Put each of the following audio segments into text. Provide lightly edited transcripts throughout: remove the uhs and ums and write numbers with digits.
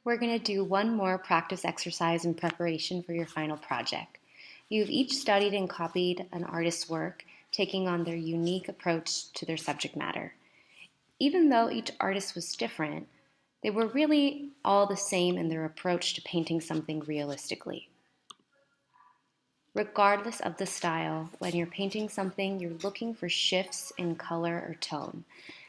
We're going to do one more practice exercise in preparation for your final project. You've each studied and copied an artist's work, taking on their unique approach to their subject matter. Even though each artist was different, they were really all the same in their approach to painting something realistically. Regardless of the style, when you're painting something, you're looking for shifts in color or tone.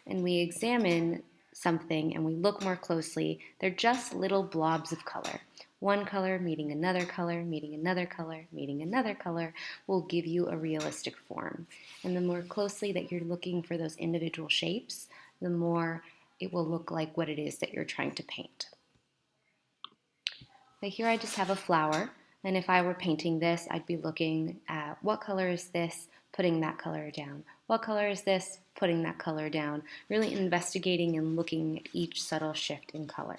And we examine something and we look more closely, they're just little blobs of color. One color meeting another color, meeting another color, meeting another color will give you a realistic form. And the more closely that you're looking for those individual shapes, the more it will look like what it is that you're trying to paint. So here I just have a flower, and if I were painting this, I'd be looking at what color is this, putting that color down. What color is this, putting that color down, really investigating and looking at each subtle shift in color.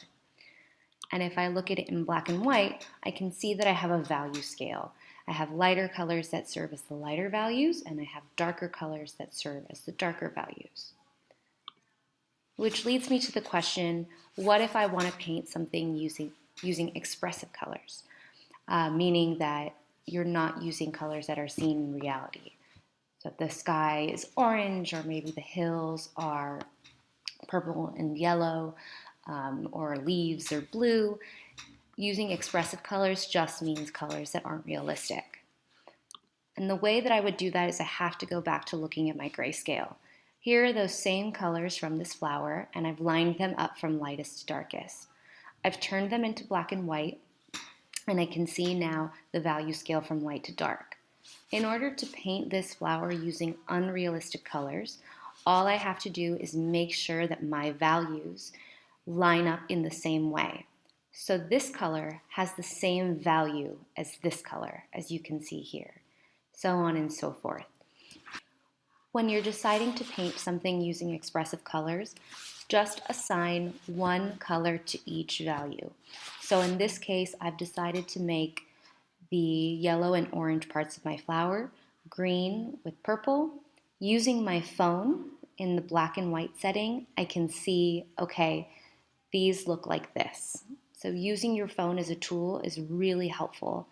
And if I look at it in black and white, I can see that I have a value scale. I have lighter colors that serve as the lighter values, and I have darker colors that serve as the darker values. Which leads me to the question, what if I want to paint something using expressive colors? Meaning that you're not using colors that are seen in reality. So if the sky is orange, or maybe the hills are purple and yellow, or leaves are blue, using expressive colors just means colors that aren't realistic. And the way that I would do that is I have to go back to looking at my grayscale. Here are those same colors from this flower, and I've lined them up from lightest to darkest. I've turned them into black and white, and I can see now the value scale from light to dark. In order to paint this flower using unrealistic colors, all I have to do is make sure that my values line up in the same way. So this color has the same value as this color, as you can see here, so on and so forth. When you're deciding to paint something using expressive colors, just assign one color to each value. So in this case, I've decided to make the yellow and orange parts of my flower green with purple. Using my phone in the black and white setting, I can see, okay, these look like this. So using your phone as a tool is really helpful.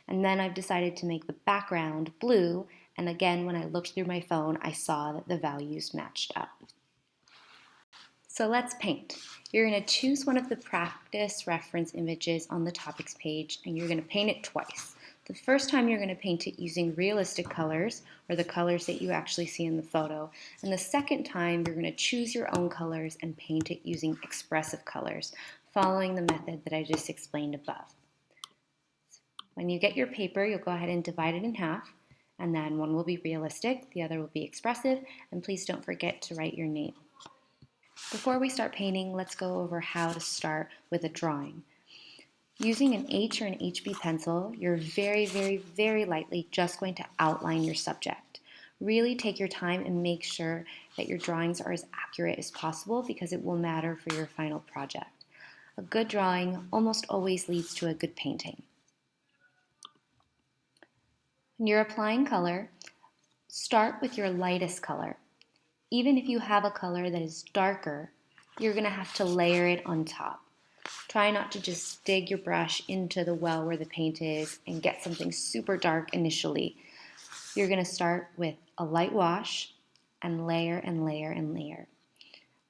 And then I've decided to make the background blue, and again, when I looked through my phone, I saw that the values matched up. So let's paint. You're going to choose one of the practice reference images on the topics page, and you're going to paint it twice. The first time you're going to paint it using realistic colors, or the colors that you actually see in the photo. And the second time, you're going to choose your own colors and paint it using expressive colors, following the method that I just explained above. When you get your paper, you'll go ahead and divide it in half, and then one will be realistic, the other will be expressive, and please don't forget to write your name. Before we start painting, let's go over how to start with a drawing. Using an H or an HB pencil, you're very, very, very lightly just going to outline your subject. Really take your time and make sure that your drawings are as accurate as possible because it will matter for your final project. A good drawing almost always leads to a good painting. When you're applying color, start with your lightest color. Even if you have a color that is darker, you're going to have to layer it on top. Try not to just dig your brush into the well where the paint is and get something super dark initially. You're going to start with a light wash and layer and layer and layer.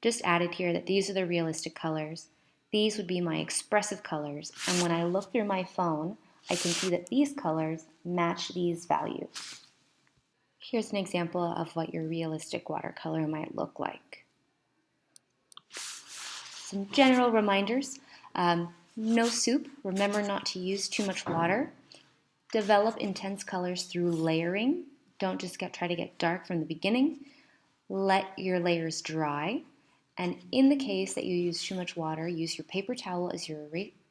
Just added here that these are the realistic colors. These would be my expressive colors, and when I look through my phone, I can see that these colors match these values. Here's an example of what your realistic watercolor might look like. Some general reminders. No soup. Remember not to use too much water. Develop intense colors through layering. Don't just try to get dark from the beginning. Let your layers dry. And in the case that you use too much water, use your paper towel as your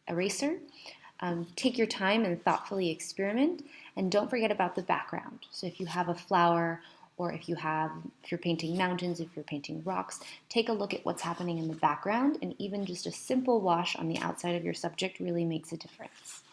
eraser. Take your time and thoughtfully experiment. And don't forget about the background. So if you have a flower, or if you're painting mountains, if you're painting rocks, take a look at what's happening in the background, and even just a simple wash on the outside of your subject really makes a difference.